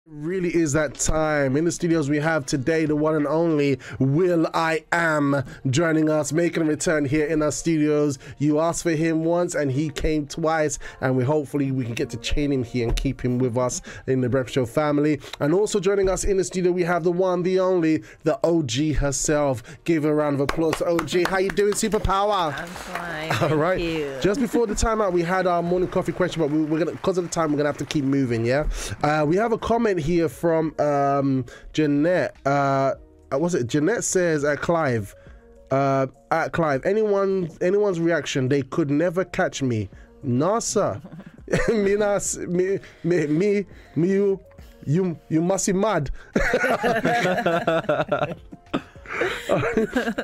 Really is that time. In the studios we have today the one and only Will I Am joining us, making a return here in our studios. You asked for him once and he came twice, and hopefully we can get to chain him here and keep him with us in the Breakfast Show family. And also joining us in the studio we have the one, the only, the OG herself. Give her a round of applause. OG, how you doing, superpower? I'm fine. All right. Thank you. Just before the timeout we had our morning coffee question, but we're gonna, because of the time, we're gonna have to keep moving. Yeah. We have a comment here from Jeanette. Was it Jeanette says at Clive, anyone's reaction, they could never catch me. NASA. You must be mad.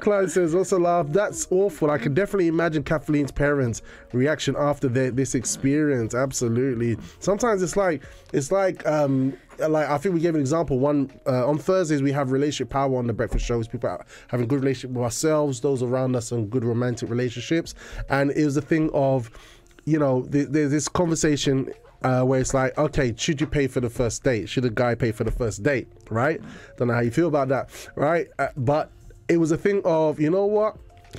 Clive says, also laugh, that's awful. I can definitely imagine Kathleen's parents' reaction after this experience. Absolutely. Sometimes it's like I think we gave an example. On Thursdays we have relationship power on the breakfast shows. People are having good relationship with ourselves, those around us, and good romantic relationships. And it was a thing of, you know, there's this conversation where it's like, okay, should you pay for the first date? Should a guy pay for the first date? Right? Don't know how you feel about that, right? But it was a thing of, you know what?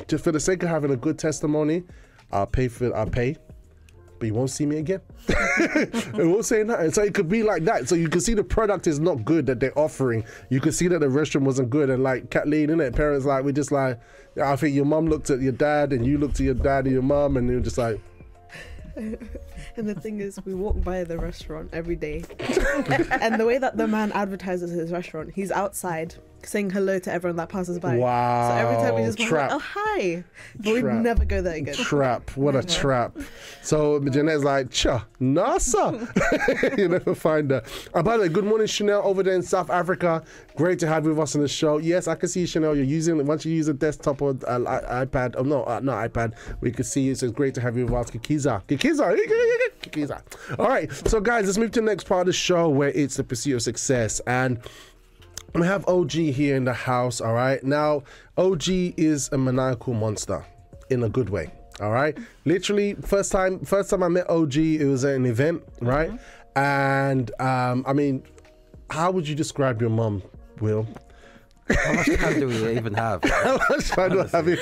Just for the sake of having a good testimony, I'll pay, but you won't see me again. It won't say nothing. So it could be like that. So you can see the product is not good that they're offering. You can see that the restaurant wasn't good. And like Kathleen, innit? Parents like, we're just like, I think your mum looked at your dad and you looked at your dad and your mum, and you're just like. And the thing is, we walk by the restaurant every day, and the way that the man advertises his restaurant, he's outside saying hello to everyone that passes by. Wow. So every time we just trap. like, oh hi, but we never go there again. Trap. What a trap. So Jeanette's like, NASA. You never find her. By the way, good morning, Chanel, over there in South Africa. Great to have you with us on the show. Yes, I can see you, Chanel. You're using, once you use a desktop or iPad, not iPad, we can see you. So it's great to have you with us. Kikiza. All right, so guys, let's move to the next part of the show, where it's the pursuit of success. And we have OG here in the house. All right, now OG is a maniacal monster in a good way. All right, literally first time I met OG, it was at an event, right? And I mean, how would you describe your mum, Will? How much time do we even have? How much time do I have you?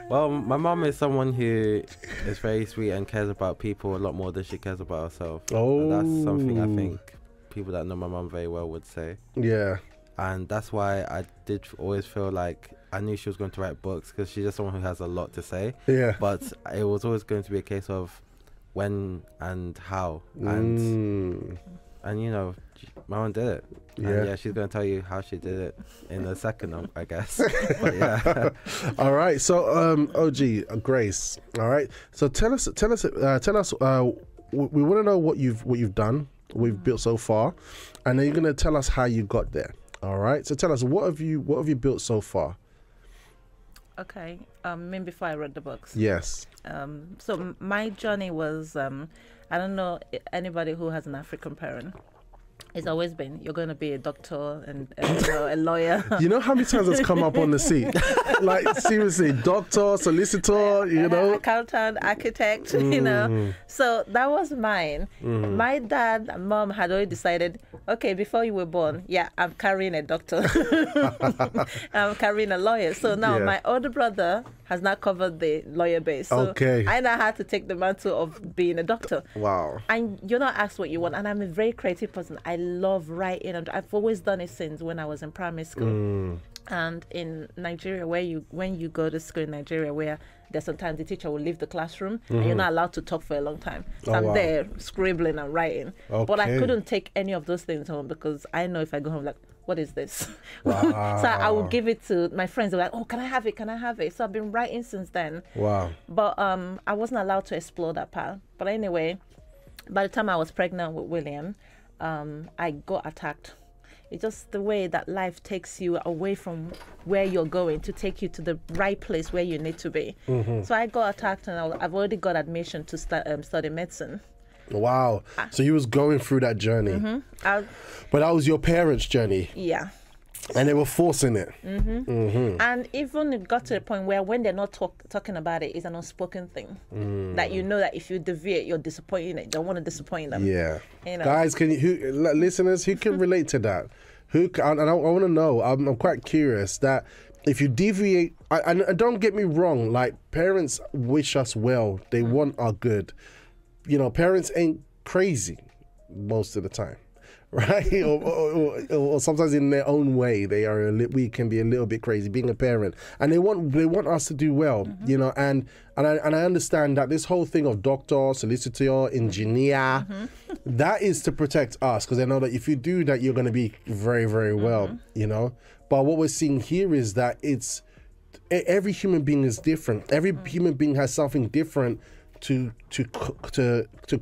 Well, my mum is someone who is very sweet and cares about people a lot more than she cares about herself. Oh, and that's something I think people that know my mum very well would say. Yeah. And that's why I did always feel like I knew she was going to write books, because she's just someone who has a lot to say. Yeah. But it was always going to be a case of when and how. And you know, my mum did it. Yeah. And yeah, she's going to tell you how she did it in a second, I guess. But yeah. All right. So OG, Grace. All right. So tell us. We want to know what you've done, what you've built so far, and then you're going to tell us how you got there. All right. So tell us, what have you built so far? Okay. Maybe before I read the books. Yes. So my journey was, I don't know anybody who has an African parent. It's always been, you're going to be a doctor and you know, a lawyer. You know how many times it's come up on the seat? Like, seriously, doctor, solicitor, you know. Accountant, architect, you know. So that was mine. My dad and mom had already decided, okay, before you were born, yeah, I'm carrying a doctor. I'm carrying a lawyer. So now my older brother has now covered the lawyer base. So I now had to take the mantle of being a doctor. Wow. And you're not asked what you want. And I'm a very creative person. I love writing, and I've always done it since when I was in primary school. And in Nigeria, when you go to school in Nigeria, where there's sometimes the teacher will leave the classroom and you're not allowed to talk for a long time. So I'm there scribbling and writing. But I couldn't take any of those things home, because I know if I go home, like, what is this? Wow. So I would give it to my friends. They're like, oh, can I have it? Can I have it? So I've been writing since then. Wow. But I wasn't allowed to explore that path. But anyway, by the time I was pregnant with William, I got attacked. It's just the way that life takes you away from where you're going to take you to the right place where you need to be. So I got attacked, and I've already got admission to study medicine. Wow. So you was going through that journey. But that was your parents' journey. Yeah. And they were forcing it. And even it got to the point where when they're not talking about it, it's an unspoken thing. That you know that if you deviate, you're disappointing it. Don't want to disappoint them. Yeah. You know? Guys, listeners, who can relate to that? And I want to know, I'm quite curious that if you deviate, and don't get me wrong, like parents wish us well. They want our good. You know, parents ain't crazy most of the time. Right, or sometimes in their own way, we can be a little bit crazy being a parent, and they want us to do well, you know. And I understand that this whole thing of doctor, solicitor, engineer, that is to protect us, because they know that if you do that, you're going to be very, very well, you know. But what we're seeing here is that every human being is different. Every human being has something different to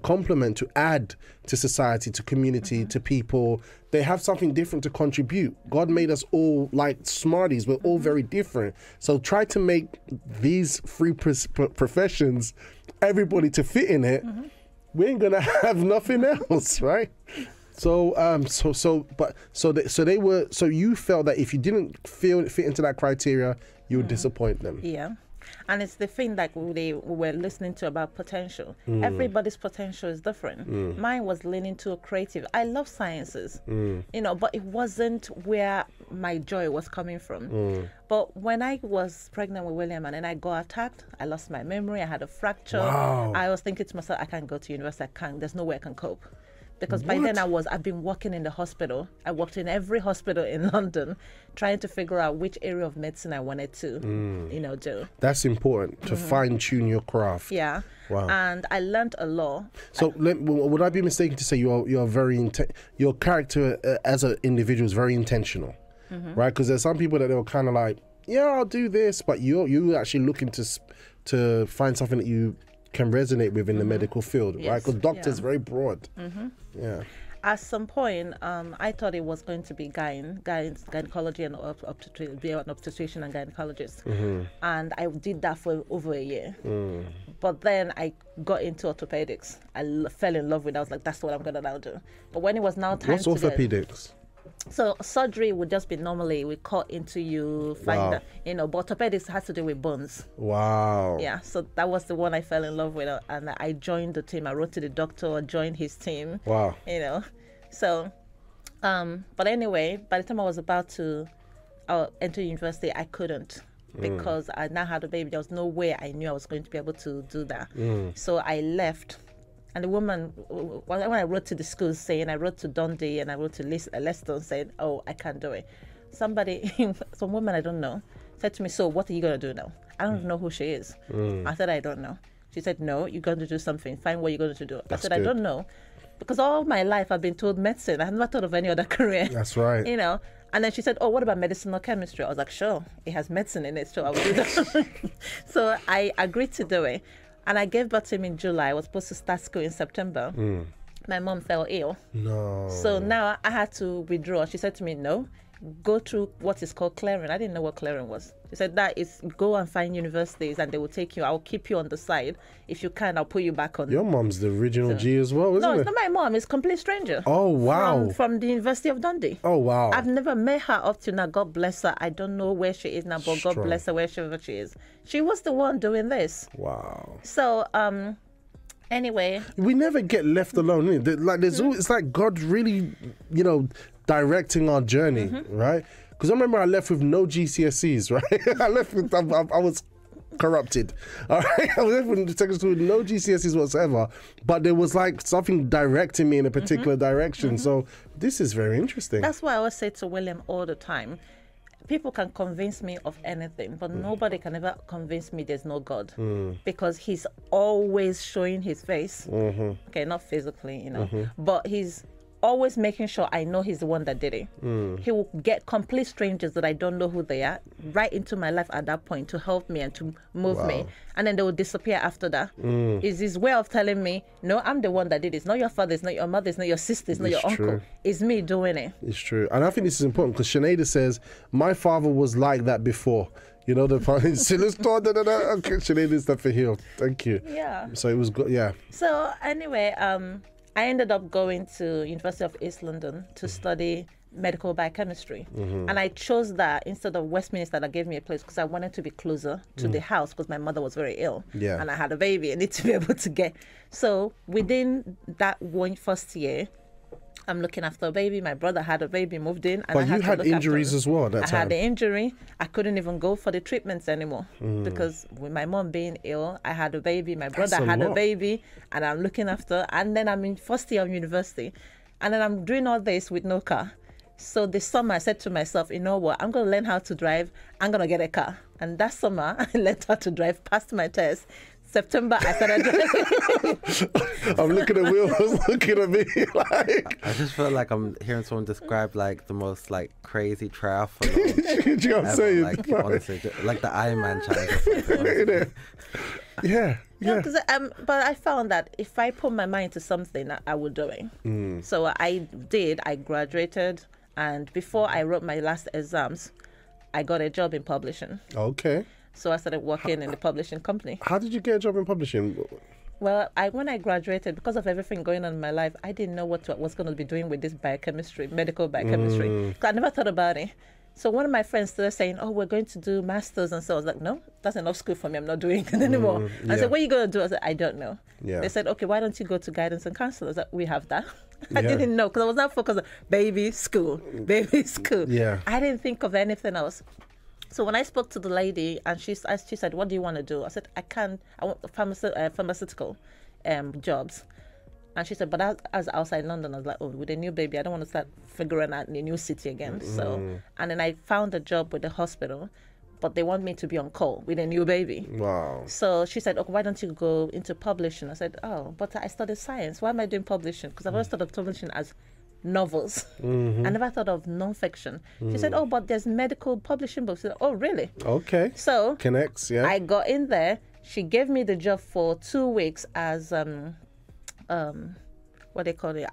complement, to add to society, to community, to people. They have something different to contribute. God made us all like smarties. We're all very different. So try to make these three professions, everybody to fit in it. We ain't gonna have nothing else, right? So you felt that if you didn't fit into that criteria, you would disappoint them. Yeah. And it's the thing that we were listening to about potential. Everybody's potential is different. Mine was leaning to a creative. I love sciences, you know, but it wasn't where my joy was coming from. But when I was pregnant with William and then I got attacked, I lost my memory, I had a fracture. Wow. I was thinking to myself, I can't go to university, there's no way I can cope. Because by then I've been working in the hospital. I worked in every hospital in London, trying to figure out which area of medicine I wanted to, you know, do. That's important, to fine tune your craft. Yeah. Wow. And I learned a lot. So would I be mistaken to say you're very your character as an individual is very intentional, right? Because there's some people that they were kind of like, yeah, I'll do this, but you actually looking to find something that you can resonate with in the medical field, right? Because doctor is very broad. Yeah. At some point, I thought it was going to be gynecology and be an obstetrician and gynecologist, and I did that for over a year. But then I got into orthopedics. I fell in love with it. I was like, that's what I'm gonna now do. But when it was now time What's orthopedics? So surgery would just be normally we cut into you, find that, you know, but orthopedics has to do with bones. Wow. Yeah, so that was the one I fell in love with, and I joined the team. I wrote to the doctor, I joined his team. Wow. You know, so, but anyway, by the time I was about to enter university, I couldn't because I now had a baby. There was no way I knew I was going to be able to do that. So I left. And the woman, when I wrote to the school saying, I wrote to Dundee and I wrote to Leicester saying, oh, I can't do it. Some woman I don't know, said to me, so what are you going to do now? I don't know who she is. I said, I don't know. She said, no, you're going to do something. Find what you're going to do. I said, good. I don't know. Because all my life I've been told medicine. I have never thought of any other career. That's right. You know. And then she said, oh, what about medicinal chemistry? I was like, sure, it has medicine in it, so I will do that. So I agreed to do it. And I gave birth to him in July. I was supposed to start school in September. My mom fell ill. No. So now I had to withdraw. She said to me, no, go through what is called clearing. I didn't know what clearing was. She said that is go and find universities and they will take you. I'll keep you on the side. If you can, I'll put you back on. Your mom's the original G as well, isn't it? No, it's not my mom. It's a complete stranger. Oh, wow. From the University of Dundee. Oh, wow. I've never met her up to now. God bless her. I don't know where she is now, but God bless her wherever she is. She was the one doing this. Wow. So, anyway. We never get left alone. Like it's like God really, you know, directing our journey, right? Because I remember I left with no GCSEs, right? I left with, I was corrupted, all right? I was left with secondary school with no GCSEs whatsoever, but there was like something directing me in a particular direction. So this is very interesting. That's why I always say to William all the time, people can convince me of anything, but nobody can ever convince me there's no God, because he's always showing his face. Okay, not physically, you know, but he's always making sure I know he's the one that did it. He will get complete strangers that I don't know who they are right into my life at that point to help me and to move me, and then they will disappear after that. It's his way of telling me, no, I'm the one that did it. It's not your father, it's not your mother, it's not your sister, it's not your uncle. It's me doing it. It's true. And I think this is important because Sinead says, my father was like that before. You know, the father so let's talk. Okay, Sinead is that for here. Thank you. Yeah. So it was good. Yeah. So anyway, I ended up going to University of East London to study medical biochemistry. And I chose that instead of Westminster that gave me a place because I wanted to be closer to the house because my mother was very ill. And I had a baby. I need to be able to get. So within that first year, I'm looking after a baby. My brother had a baby, moved in. And but you had injuries as well at that time. I had the injury. I couldn't even go for the treatments anymore because with my mom being ill, I had a baby. My brother had a baby, and I'm looking after. And then I'm in first year of university, and then I'm doing all this with no car. So this summer, I said to myself, you know what? I'm going to learn how to drive. I'm going to get a car. And that summer, I learned how to drive, passed my test. September, I started driving. I'm looking at Will, looking at me like... I just feel like I'm hearing someone describe like the most like crazy triathlon. Do you know what I'm saying? Like, honestly, like the Ironman challenge. Yeah. But I found that if I put my mind to something, I would do it. So I did. I graduated, and before I wrote my last exams, I got a job in publishing. Okay. So I started working in the publishing company. How did you get a job in publishing? Well, when I graduated, because of everything going on in my life, I didn't know what I was going to be doing with this biochemistry, medical biochemistry. I never thought about it. So one of my friends started saying, oh, we're going to do masters. And so I was like, no, that's enough school for me. I'm not doing it anymore. I said, what are you going to do? I said, I don't know. They said, okay, why don't you go to guidance and counseling? I was like, we have that. I didn't know because I was not focused on baby school. I didn't think of anything else. So when I spoke to the lady and she said, what do you want to do? I said, I want pharmaceutical jobs. And she said, but as outside London, I was like, oh, with a new baby, I don't want to start figuring out a new city again. So, and then I found a job with the hospital, but they want me to be on call with a new baby. Wow. So she said, okay, why don't you go into publishing? I said, oh, but I studied science. Why am I doing publishing? Because I've always thought of publishing as novels. I never thought of non-fiction. She said, oh, but there's medical publishing books. I said, oh, really? Okay. So connects, yeah. I got in there. She gave me the job for 2 weeks as what they call it,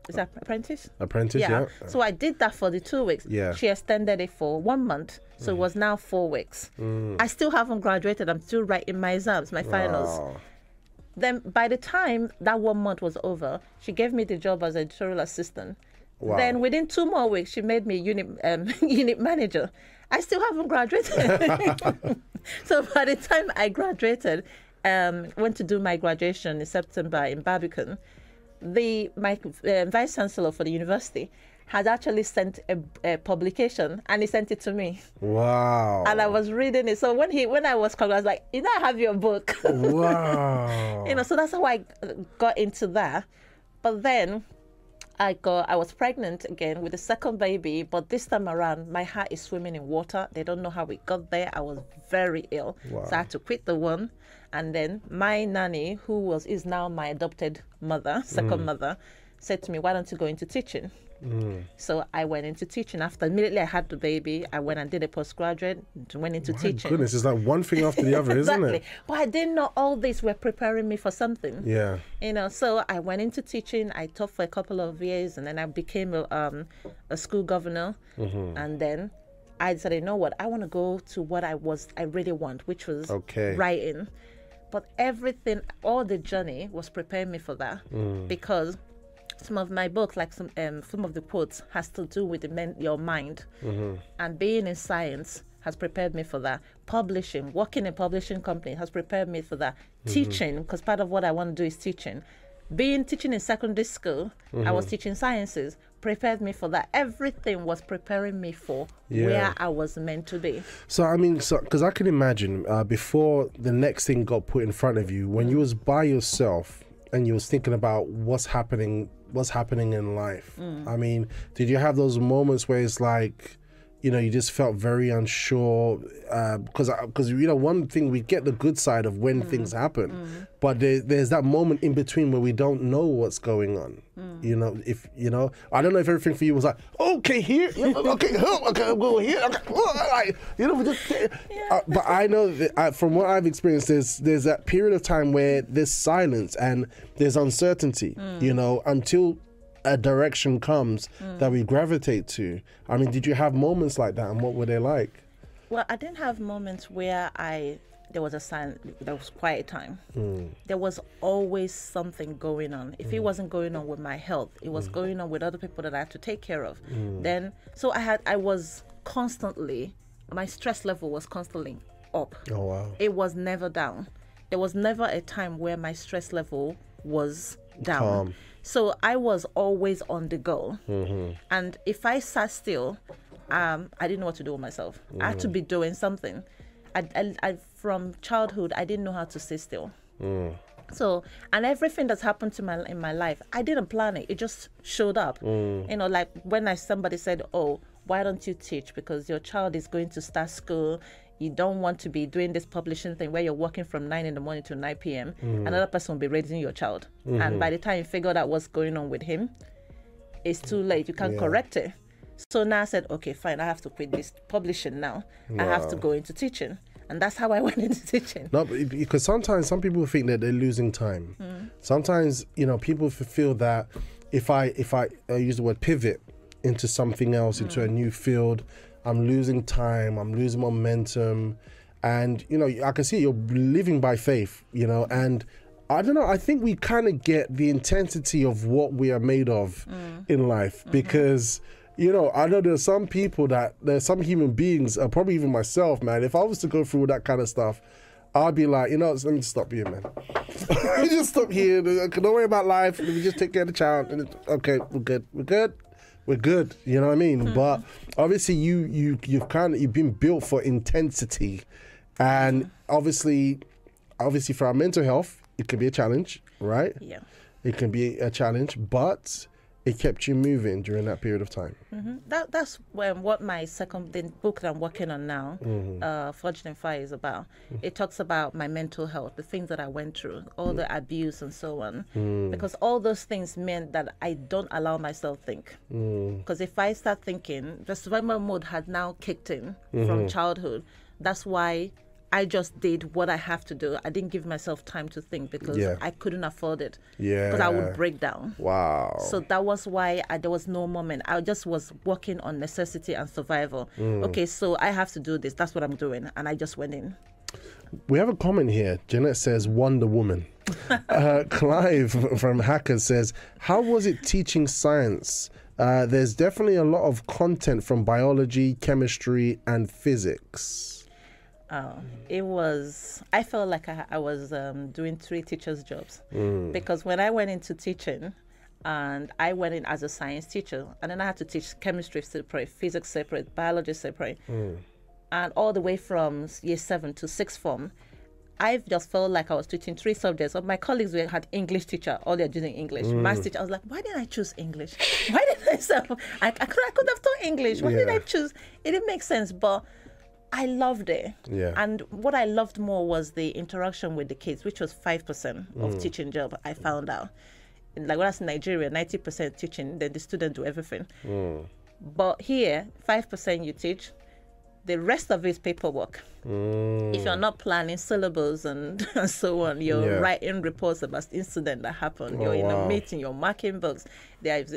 is that apprentice? Apprentice, yeah. So I did that for the 2 weeks. Yeah. She extended it for 1 month. So it was now 4 weeks. I still haven't graduated. I'm still writing my exams, my finals. Wow. Then by the time that 1 month was over, she gave me the job as editorial assistant. Wow. Then within 2 more weeks, she made me unit manager. I still haven't graduated. So by the time I graduated, went to do my graduation in September in Barbican, my vice chancellor for the university had actually sent a publication, and he sent it to me. Wow. And I was reading it. So when I was called, I was like, I have your book. Wow. So that's how I got into that. But then I was pregnant again with a second baby, but this time around, my heart is swimming in water. They don't know how we got there. I was very ill. Wow. So I had to quit the one. And then my nanny, who is now my adopted mother, second mother, said to me, why don't you go into teaching? So I went into teaching. Immediately I had the baby, I went and did a postgraduate, went into teaching. Goodness, it's like one thing after the other, Exactly. isn't it? But I didn't know all this were preparing me for something. Yeah. So I went into teaching. I taught for a couple of years, and then I became a school governor. And then I decided, you know what, I want to go to what I really want, which was writing. But everything, all the journey was preparing me for that because some of my books, like some of the quotes, has to do with your mind. And being in science has prepared me for that. Publishing, working in a publishing company has prepared me for that. Teaching, because part of what I want to do is teaching. Teaching in secondary school, I was teaching sciences, prepared me for that. Everything was preparing me for where I was meant to be. So, I mean, because I can imagine before the next thing got put in front of you, when you was by yourself and you was thinking about what's happening in life. I mean, did you have those moments where it's like, you just felt very unsure? Because one thing, we get the good side of when things happen, but there's that moment in between where we don't know what's going on. I don't know if everything for you was like, okay, here, okay, go here, okay, but I know that from what I've experienced, there's that period of time where there's silence and there's uncertainty, until a direction comes that we gravitate to. I mean, did you have moments like that, and what were they like? Well, I didn't have moments where I there was a sign, there was quiet time. There was always something going on. If it wasn't going on with my health, it was going on with other people that I had to take care of. Then, so I was constantly, my stress level was constantly up. Oh, wow. It was never down. There was never a time where my stress level was down. Calm. So I was always on the go. And if I sat still, I didn't know what to do with myself. I had to be doing something. I from childhood, I didn't know how to sit still. So, and everything that's happened to in my life, I didn't plan it. It just showed up. You know, like when somebody said, "Oh, why don't you teach? Because your child is going to start school. You don't want to be doing this publishing thing where you're working from 9 in the morning to 9 p.m. Another person will be raising your child. And by the time you figure out what's going on with him, it's too late. You can't correct it." So now I said, okay, fine, I have to quit this publishing now. I have to go into teaching. And that's how I went into teaching. No, because sometimes some people think that they're losing time. Sometimes, you know, people feel that if I use the word pivot into something else, into a new field, I'm losing time, I'm losing momentum. And, you know, I can see you're living by faith, you know, and I don't know, I think we kind of get the intensity of what we are made of in life because, you know, I know there's some some human beings, probably even myself, man, if I was to go through that kind of stuff, I'd be like, you know, let me stop here, man. Just stop here. Don't worry about life. Let me just take care of the child. Okay, we're good. You know what I mean? But obviously you've been built for intensity. And obviously for our mental health, it can be a challenge, right? Yeah. It can be a challenge, but it kept you moving during that period of time. That's what my the book that I'm working on now, Forged in Fire, is about. It talks about my mental health, the things that I went through, all the abuse and so on. Because all those things meant that I don't allow myself think. Because if I start thinking, the survival mode had now kicked in from childhood. That's why I just did what I have to do. I didn't give myself time to think because I couldn't afford it. Yeah. Because I would break down. Wow. So that was why there was no moment. I just was working on necessity and survival. Okay, so I have to do this. That's what I'm doing. And I just went in. We have a comment here. Jeanette says, Wonder Woman. Clive from Hackers says, how was it teaching science? There's definitely a lot of content from biology, chemistry, and physics. I felt like I was doing 3 teachers' jobs because when I went into teaching, and I went in as a science teacher, and then I had to teach chemistry separate, physics separate, biology separate, and all the way from year 7 to 6th form, I just felt like I was teaching 3 subjects. My colleagues had English teacher, all they're doing English. Maths teacher, I was like, why did I choose English? Why did I say I could have taught English? Why did I choose? It didn't make sense, but I loved it. Yeah. And what I loved more was the interaction with the kids, which was 5% of teaching job, I found out. Like when I was in Nigeria, 90% teaching, then the student do everything. But here, 5% you teach, the rest of it is paperwork. If you're not planning syllables and so on, you're writing reports about incident that happened. You're in a meeting, you're marking books. There's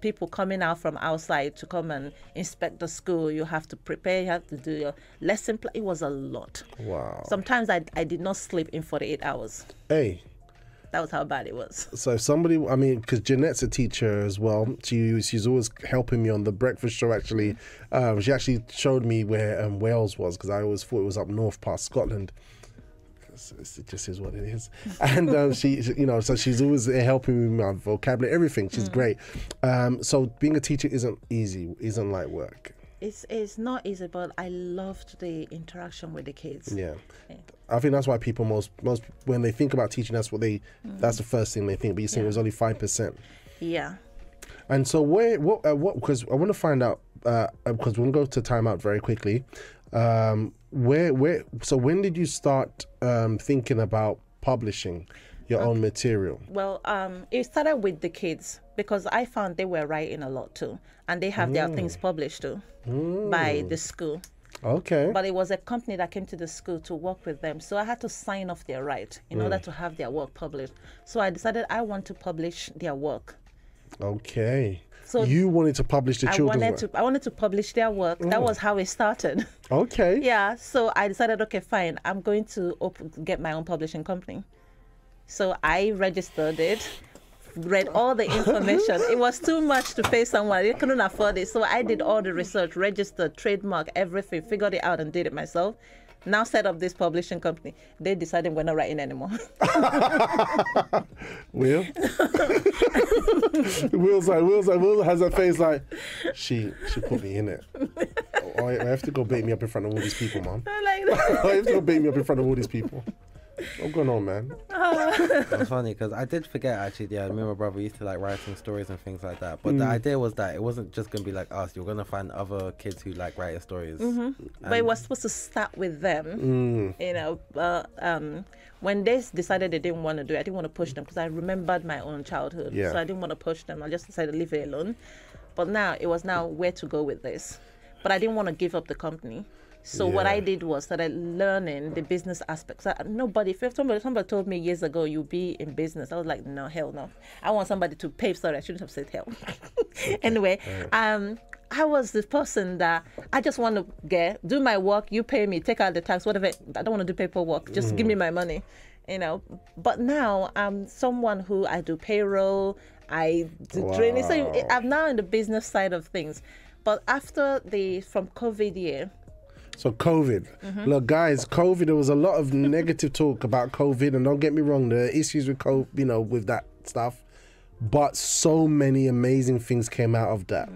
people coming out from outside to come and inspect the school. You have to prepare, you have to do your lesson plan. It was a lot. Wow. Sometimes I did not sleep in 48 hours. Hey. That was how bad it was. So somebody, I mean, because Jeanette's a teacher as well. She's always helping me on the breakfast show, actually. She actually showed me where Wales was, because I always thought it was up north past Scotland. It just is what it is. And she, you know, so she's always helping me with my vocabulary, everything. She's great. So being a teacher isn't easy, isn't light work. It's not easy, but I loved the interaction with the kids. Yeah. I think that's why people most when they think about teaching, that's that's the first thing they think. But you're saying it was only 5%. Yeah. And so what? Because I want to find out because we'll go to timeout very quickly. So when did you start thinking about publishing your own material? Well, it started with the kids because I found they were writing a lot too, and they have their things published too by the school. Okay. But it was a company that came to the school to work with them, so I had to sign off their right in order to have their work published. So I decided I want to publish their work. Okay. So you wanted to publish the children's work. I wanted to publish their work. That was how it started. Okay. Yeah. So I decided, okay, fine. I'm going to get my own publishing company. So I registered it, read all the information. It was too much to pay someone. I couldn't afford it. So I did all the research, registered, trademark, everything, figured it out and did it myself. Now set up this publishing company. They decided we're not writing anymore. Will? Will has a face like, she put me in it. Oh, I have to go bait me up in front of all these people, Mom. I have to go bait me up in front of all these people. What's going on, man? It's funny because I did forget actually. Yeah, me and my brother used to like writing stories and things like that. But the idea was that it wasn't just gonna be like us. You're gonna find other kids who like writing stories. But it was supposed to start with them. You know, when they decided they didn't want to do it, I didn't want to push them because I remembered my own childhood. Yeah. So I didn't want to push them. I just decided to leave it alone. But now it was where to go with this. But I didn't want to give up the company. So what I did was started learning the business aspects. If somebody told me years ago you'll be in business, I was like, no, hell no. I want somebody to pay. Sorry, I shouldn't have said hell. Anyway, I was this person that I just want to do my work. You pay me, take out the tax, whatever. I don't want to do paperwork. Just give me my money, you know. But now I'm someone who I do payroll. I do training. So I'm now in the business side of things. But after from COVID year. So COVID. Look, guys, COVID, there was a lot of negative talk about COVID, and don't get me wrong, there are issues with COVID, you know, with that stuff. But so many amazing things came out of that.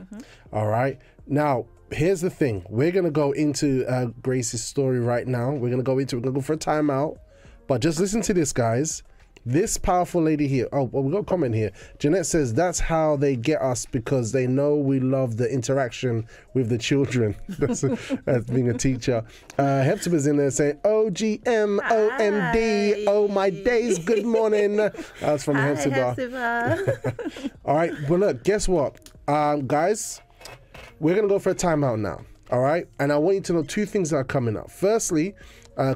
All right. Now, here's the thing. We're going to go into Grace's story right now. We're going to go for a timeout. But just listen to this, guys. This powerful lady here. Oh, well, we got a comment here. Jeanette says that's how they get us because they know we love the interaction with the children. That's being a teacher. Hepzibah's in there saying OGM, OMD, oh my days, good morning. That's from Hepzibah. All right. Well, look, guess what? Guys, we're going to go for a timeout now. All right. And I want you to know two things that are coming up. Firstly,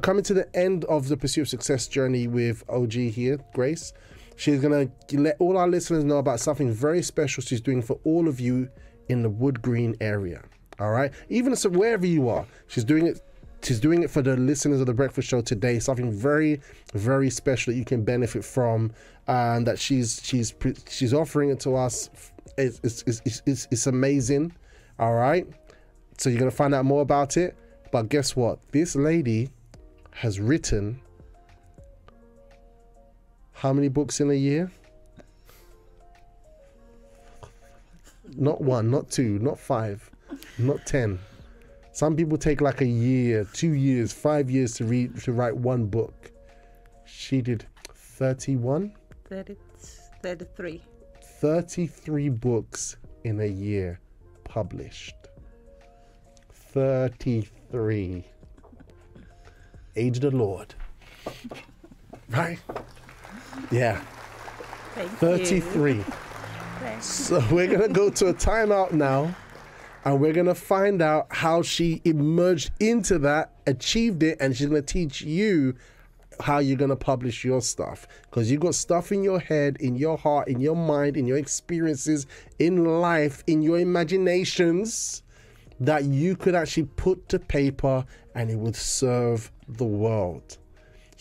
coming to the end of the Pursuit of Success journey with OG here, Grace. She's going to let all our listeners know about something very special she's doing for all of you in the Wood Green area. All right? Even so, wherever you are, she's doing it. She's doing it for the listeners of the Breakfast Show today. Something very, very special that you can benefit from, and that she's offering it to us. It's amazing. All right? So you're going to find out more about it. But guess what? This lady has written how many books in a year? Not 1, not 2, not 5, not 10. Some people take like a year, 2 years, 5 years to write one book. She did 31? 33. 33 books in a year published. 33. Age of the Lord. Right? Yeah. Thank 33. You. So we're going to go to a timeout now, and we're going to find out how she emerged into that, achieved it, and she's going to teach you how you're going to publish your stuff. Because you've got stuff in your head, in your heart, in your mind, in your experiences, in life, in your imaginations, that you could actually put to paper and it would serve the world.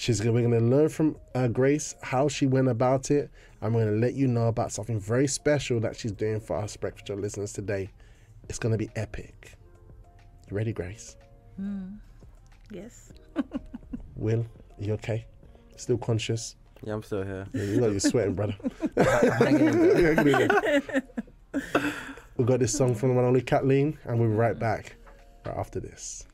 We're going to learn from Grace how she went about it, and we're going to let you know about something very special that she's doing for us Breakfast Show listeners today. It's going to be epic. You ready, Grace? Yes. Will, are you okay? Still conscious? Yeah, I'm still here. Yeah, you know you're sweating, brother. Hanging in there. We've got this song from the one and only Kathleen, and we'll be right back right after this.